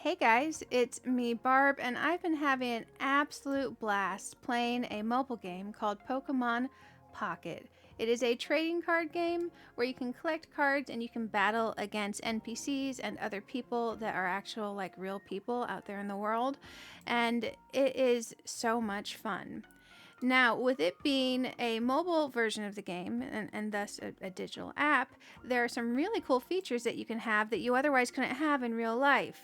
Hey guys, it's me Barb, and I've been having an absolute blast playing a mobile game called Pokemon Pocket. It is a trading card game where you can collect cards and you can battle against NPCs and other people that are actual real people out there in the world, and it is so much fun. Now, with it being a mobile version of the game and thus a digital app, there are some really cool features that you can have that you otherwise couldn't have in real life.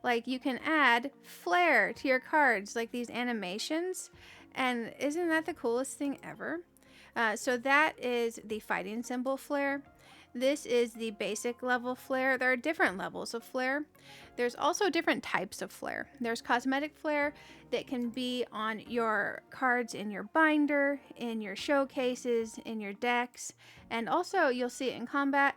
Like you can add Flair to your cards, like these animations, and isn't that the coolest thing ever? So that is the fighting symbol Flair. This is the basic level Flair. There are different levels of Flair. There's also different types of Flair. There's Cosmetic Flair that can be on your cards in your binder, in your showcases, in your decks, and also you'll see it in combat.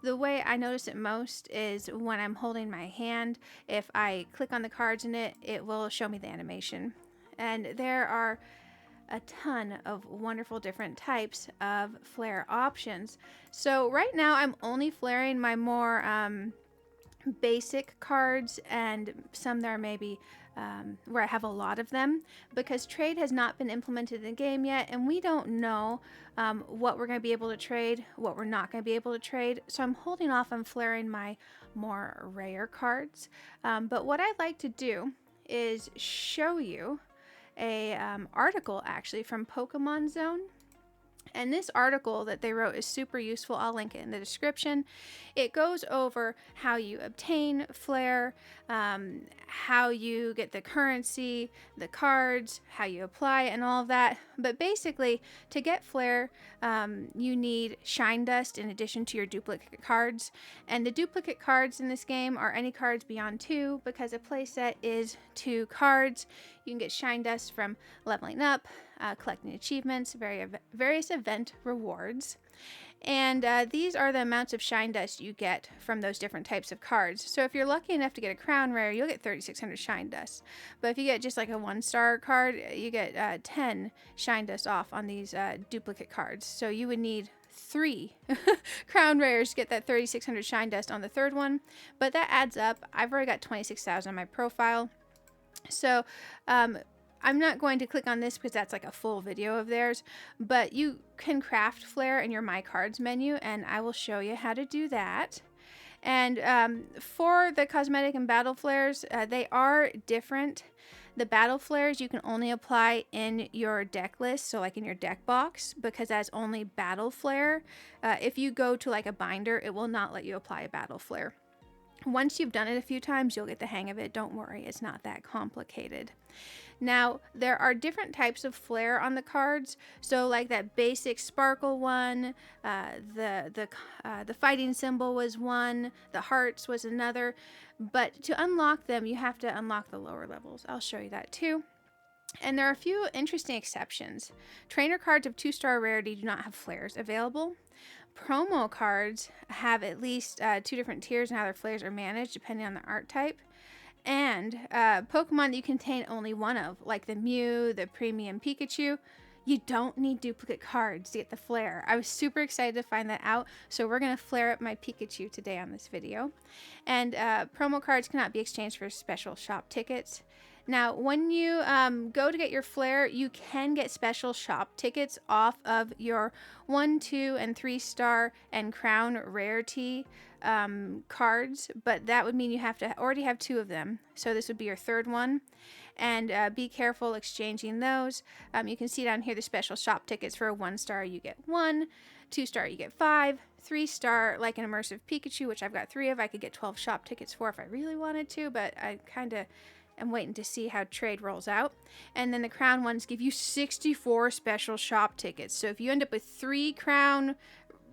The way I notice it most is when I'm holding my hand. If I click on the cards in it, it will show me the animation. And there are a ton of wonderful different types of Flair options. So right now I'm only flaring my more basic cards and some that are maybe where I have a lot of them, because trade has not been implemented in the game yet, and we don't know what we're going to be able to trade, what we're not going to be able to trade. So I'm holding off on flaring my more rare cards. But what I'd like to do is show you a article actually from Pokemon Zone. And this article that they wrote is super useful. I'll link it in the description. It goes over how you obtain Flair, how you get the currency, the cards, how you apply it, and all of that. But basically, to get Flair, you need Shinedust in addition to your duplicate cards. And the duplicate cards in this game are any cards beyond 2, because a playset is 2 cards. You can get Shinedust from leveling up, collecting achievements, various event rewards. And these are the amounts of Shinedust you get from those different types of cards. So if you're lucky enough to get a crown rare, you'll get 3,600 Shinedust. But if you get just like a 1-star card, you get 10 Shinedust off on these duplicate cards. So you would need 3 crown rares to get that 3,600 Shinedust on the third one. But that adds up. I've already got 26,000 on my profile. So I'm not going to click on this because that's like a full video of theirs, but you can craft Flair in your My Cards menu, and I will show you how to do that. And for the Cosmetic and Battle Flairs, they are different. The Battle Flairs you can only apply in your deck list, so like in your deck box, because that's only Battle Flair. If you go to like a binder, it will not let you apply a Battle Flair. Once you've done it a few times, you'll get the hang of it. Don't worry, it's not that complicated. Now, there are different types of Flair on the cards. So like that basic sparkle one, the fighting symbol was one, the hearts was another. But to unlock them, you have to unlock the lower levels. I'll show you that too. And there are a few interesting exceptions. Trainer cards of 2-star rarity do not have Flairs available. Promo cards have at least 2 different tiers and how their Flairs are managed depending on the art type. And Pokemon that you contain only one of, like the Mew, the Premium Pikachu, you don't need duplicate cards to get the Flair. I was super excited to find that out, so we're going to flare up my Pikachu today on this video. And promo cards cannot be exchanged for special shop tickets. Now, when you go to get your Flair, you can get special shop tickets off of your 1, 2, and 3-star and crown rarity cards, but that would mean you have to already have 2 of them. So this would be your third one. And be careful exchanging those. You can see down here the special shop tickets. For a 1-star, you get 1. 2-star, you get 5. 3-star, like an immersive Pikachu, which I've got 3 of, I could get 12 shop tickets for if I really wanted to, but I kind of I'm waiting to see how trade rolls out. And then the crown ones give you 64 special shop tickets. So if you end up with 3 crown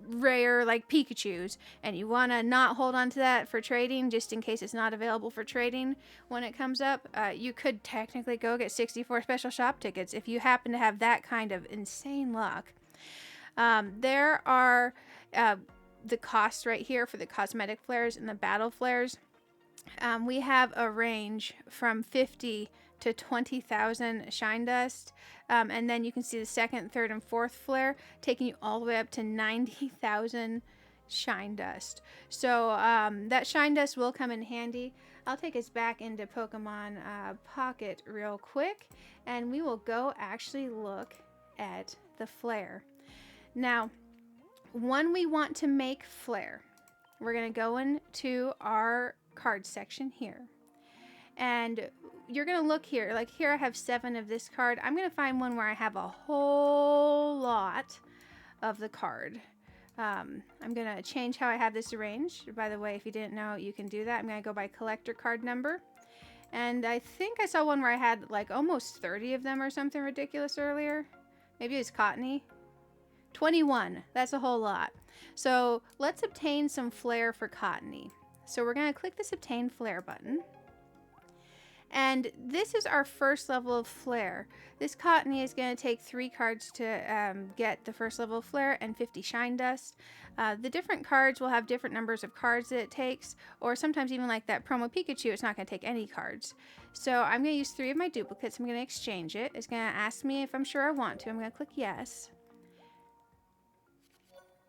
rare like Pikachus and you want to not hold on to that for trading just in case it's not available for trading when it comes up, you could technically go get 64 special shop tickets if you happen to have that kind of insane luck. There are the costs right here for the Cosmetic Flairs and the Battle Flairs. We have a range from 50 to 20,000 Shinedust, and then you can see the second, third, and fourth Flair taking you all the way up to 90,000 Shinedust. So that Shinedust will come in handy. I'll take us back into Pokemon Pocket real quick, and we will go actually look at the Flair. Now, when we want to make Flair, we're going to go into our card section here. And you're going to look here. Like here I have 7 of this card. I'm going to find one where I have a whole lot of the card. I'm going to change how I have this arranged. By the way, if you didn't know, you can do that. I'm going to go by collector card number. And I think I saw one where I had like almost 30 of them or something ridiculous earlier. Maybe it was Cottony. 21. That's a whole lot. So let's obtain some Flair for Cottony. So we're going to click this Obtain Flair button. And this is our first level of Flair. This Cottony is going to take 3 cards to get the first level of Flair and 50 Shinedust. The different cards will have different numbers of cards that it takes, or sometimes even like that promo Pikachu, it's not going to take any cards. So I'm going to use 3 of my duplicates. I'm going to exchange it. It's going to ask me if I'm sure I want to. I'm going to click yes.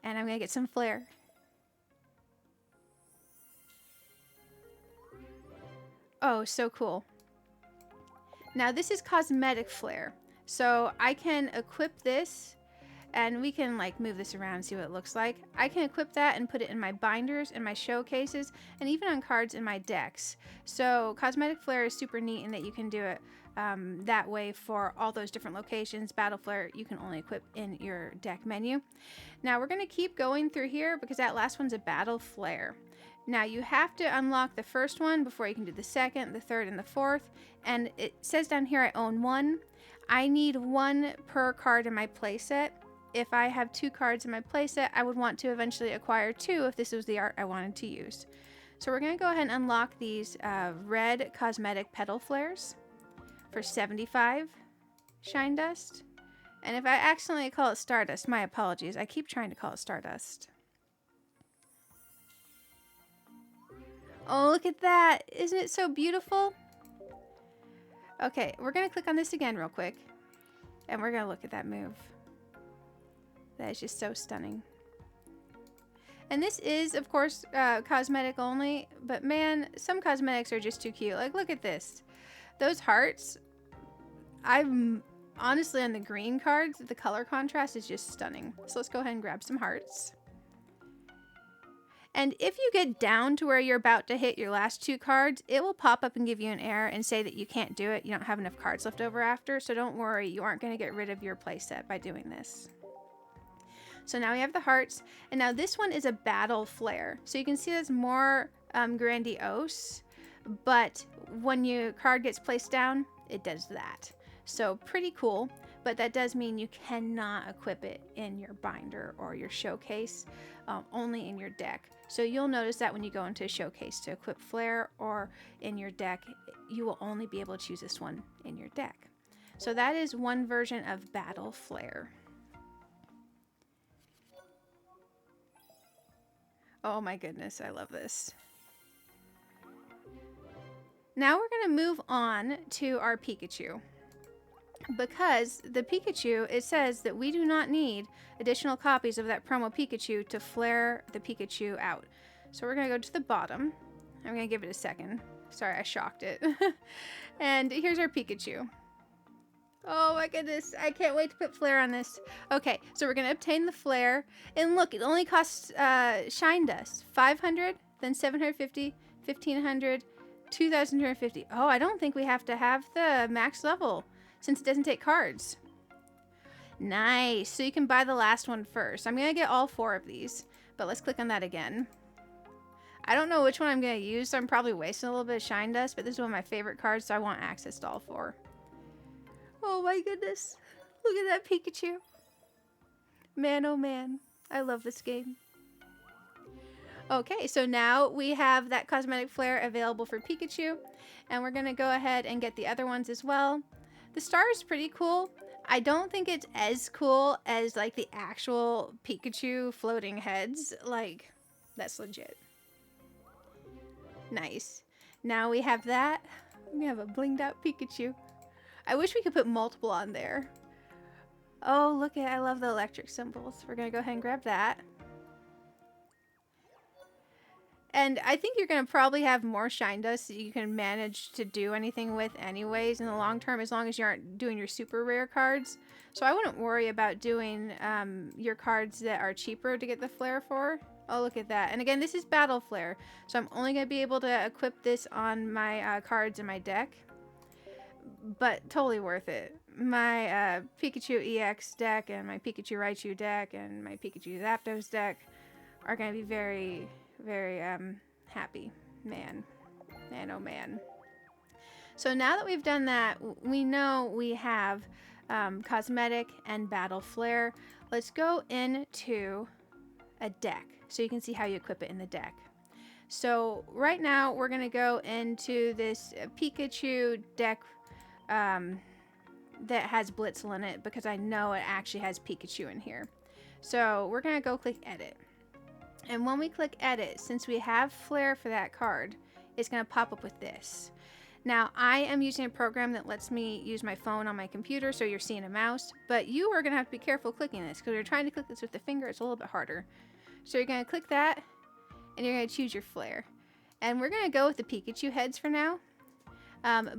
And I'm going to get some Flair. Oh, so cool. Now this is Cosmetic Flair. So I can equip this, and we can like move this around and see what it looks like. I can equip that and put it in my binders, in my showcases, and even on cards in my decks. So Cosmetic Flair is super neat in that you can do it that way for all those different locations. Battle Flair you can only equip in your deck menu. Now we're going to keep going through here because that last one's a Battle Flair. Now you have to unlock the first one before you can do the second, the third, and the fourth. And it says down here I own 1. I need 1 per card in my playset. If I have 2 cards in my playset, I would want to eventually acquire 2 if this was the art I wanted to use. So we're going to go ahead and unlock these red Cosmetic Petal Flares for 75 Shinedust. And if I accidentally call it Stardust, my apologies. I keep trying to call it Stardust. Oh, look at that. Isn't it so beautiful? Okay, we're going to click on this again real quick. And we're going to look at that move. That is just so stunning. And this is, of course, cosmetic only. But man, some cosmetics are just too cute. Like, look at this. Those hearts. I'm honestly on the green cards. The color contrast is just stunning. So let's go ahead and grab some hearts. And if you get down to where you're about to hit your last 2 cards, it will pop up and give you an error and say that you can't do it. You don't have enough cards left over after. So don't worry, you aren't going to get rid of your playset by doing this. So now we have the hearts. And now this one is a Battle Flair. So you can see that's more grandiose. But when your card gets placed down, it does that. So pretty cool. But that does mean you cannot equip it in your binder or your showcase, only in your deck. So you'll notice that when you go into a showcase to equip Flair or in your deck, you will only be able to choose this one in your deck. So that is one version of Battle Flair. Oh my goodness, I love this. Now we're going to move on to our Pikachu. Because the Pikachu, it says that we do not need additional copies of that promo Pikachu to Flair the Pikachu out. So we're going to go to the bottom. I'm going to give it a second. Sorry, I shocked it. And here's our Pikachu. Oh my goodness, I can't wait to put Flair on this. Okay, so we're going to obtain the Flair. And look, it only costs Shinedust. 500, then 750, 1500, 2250. Oh, I don't think we have to have the max level, since it doesn't take cards. Nice. So you can buy the last one first. I'm going to get all 4 of these. But let's click on that again. I don't know which one I'm going to use, so I'm probably wasting a little bit of Shinedust. But this is one of my favorite cards, so I want access to all 4. Oh my goodness. Look at that Pikachu. Man, oh man. I love this game. Okay, so now we have that Cosmetic Flair available for Pikachu. And we're going to go ahead and get the other ones as well. The star is pretty cool. I don't think it's as cool as like the actual Pikachu floating heads. Like, that's legit. Nice. Now we have that. We have a blinged out Pikachu. I wish we could put multiple on there. Oh, look at, I love the electric symbols. We're going to go ahead and grab that. And I think you're going to probably have more Shinedust that you can manage to do anything with anyways in the long term, as long as you aren't doing your super rare cards. So I wouldn't worry about doing your cards that are cheaper to get the Flair for. Oh, look at that. And again, this is Battle Flair. So I'm only going to be able to equip this on my cards in my deck. But totally worth it. My Pikachu EX deck and my Pikachu Raichu deck and my Pikachu Zapdos deck are going to be very, very happy. Man, oh man. So now that we've done that, we know we have Cosmetic and Battle Flair. Let's go into a deck so you can see how you equip it in the deck. So right now we're going to go into this Pikachu deck that has Blitzel in it, because I know it actually has Pikachu in here. So we're going to go click edit. And when we click edit, since we have Flair for that card, it's going to pop up with this. Now, I am using a program that lets me use my phone on my computer, so you're seeing a mouse, but you are going to have to be careful clicking this, because you're trying to click this with the finger, it's a little bit harder. So you're going to click that, and you're going to choose your Flair. And we're going to go with the Pikachu heads for now.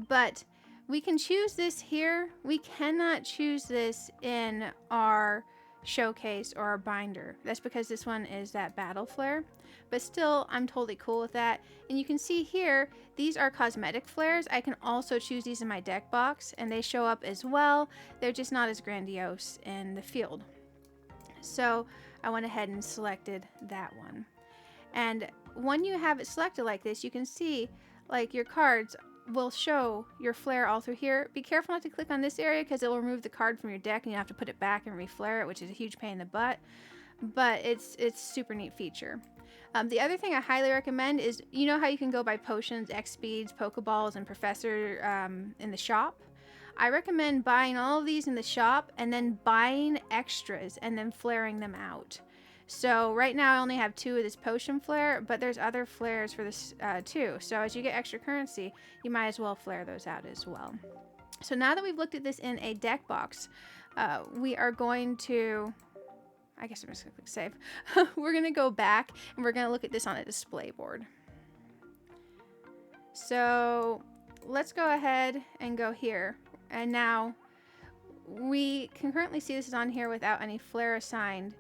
But we can choose this here. We cannot choose this in our showcase or our binder. That's because this one is that Battle Flair. But still, I'm totally cool with that. And you can see here, these are cosmetic flares. I can also choose these in my deck box, and they show up as well. They're just not as grandiose in the field. So I went ahead and selected that one. And when you have it selected like this, you can see like your cards will show your Flair all through here. Be careful not to click on this area, because it will remove the card from your deck and you have to put it back and re-flare it, which is a huge pain in the butt. But it's super neat feature. The other thing I highly recommend is, you know how you can go buy potions, X speeds, Pokeballs, and Professor in the shop? I recommend buying all of these in the shop and then buying extras and then flaring them out. So right now I only have 2 of this potion Flair, but there's other flares for this too. So as you get extra currency, you might as well flare those out as well. So now that we've looked at this in a deck box, we are going to, I guess I'm just gonna click save. We're gonna go back and we're gonna look at this on a display board. So let's go ahead and go here. And now we can currently see this is on here without any Flair assigned.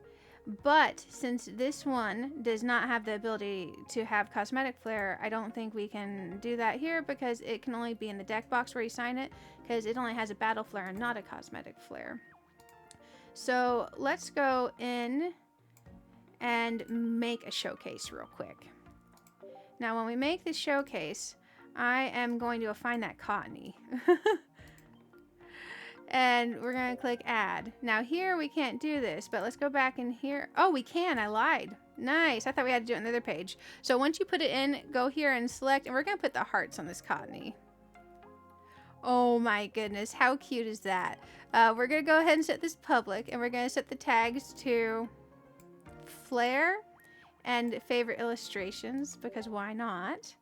But since this one does not have the ability to have Cosmetic Flair, I don't think we can do that here, because it can only be in the deck box where you sign it, because it only has a Battle Flair and not a Cosmetic Flair. So let's go in and make a showcase real quick. Now when we make this showcase, I am going to go find that Cottony. And we're going to click add. Now here we can't do this, but let's go back in here. Oh, we can. I lied. Nice. I thought we had to do it on the other page. So once you put it in, go here and select, and we're going to put the hearts on this Cottony. Oh my goodness. How cute is that? We're going to go ahead and set this public, and we're going to set the tags to Flair and favorite illustrations, because why not?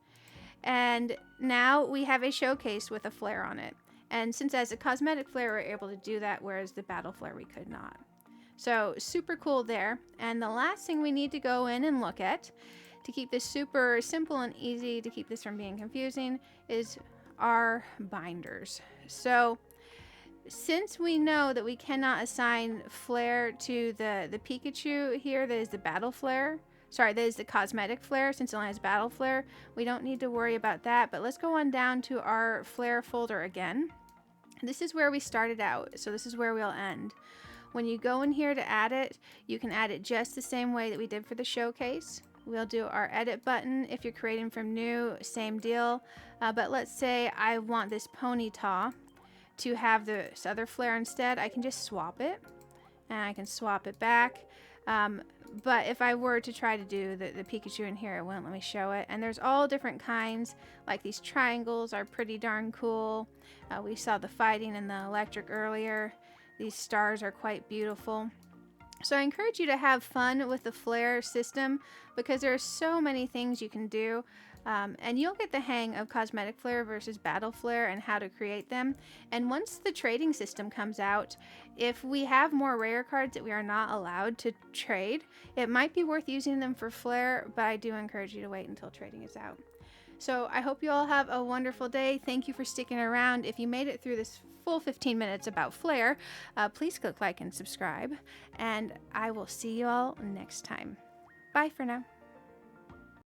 And now we have a showcase with a Flair on it. And since as a Cosmetic Flair, we're able to do that, whereas the Battle Flair we could not. So super cool there. And the last thing we need to go in and look at to keep this super simple and easy, to keep this from being confusing, is our binders. So since we know that we cannot assign Flair to the Pikachu here, that is the Battle Flair, sorry, that is the Cosmetic Flair, since it only has Battle Flair, we don't need to worry about that. But let's go on down to our Flair folder again. This is where we started out, so this is where we'll end. When you go in here to add it, you can add it just the same way that we did for the showcase. We'll do our edit button. If you're creating from new, same deal. But let's say I want this Ponyta to have this other Flair instead. I can just swap it, and I can swap it back. But if I were to try to do the Pikachu in here, it wouldn't let me show it. And there's all different kinds, like these triangles are pretty darn cool. We saw the fighting and the electric earlier. These stars are quite beautiful. So I encourage you to have fun with the Flair system, because there are so many things you can do. And you'll get the hang of Cosmetic Flair versus Battle Flair and how to create them. And once the trading system comes out, if we have more rare cards that we are not allowed to trade, it might be worth using them for Flair, but I do encourage you to wait until trading is out. So I hope you all have a wonderful day. Thank you for sticking around. If you made it through this full 15 minutes about Flair, please click like and subscribe. And I will see you all next time. Bye for now.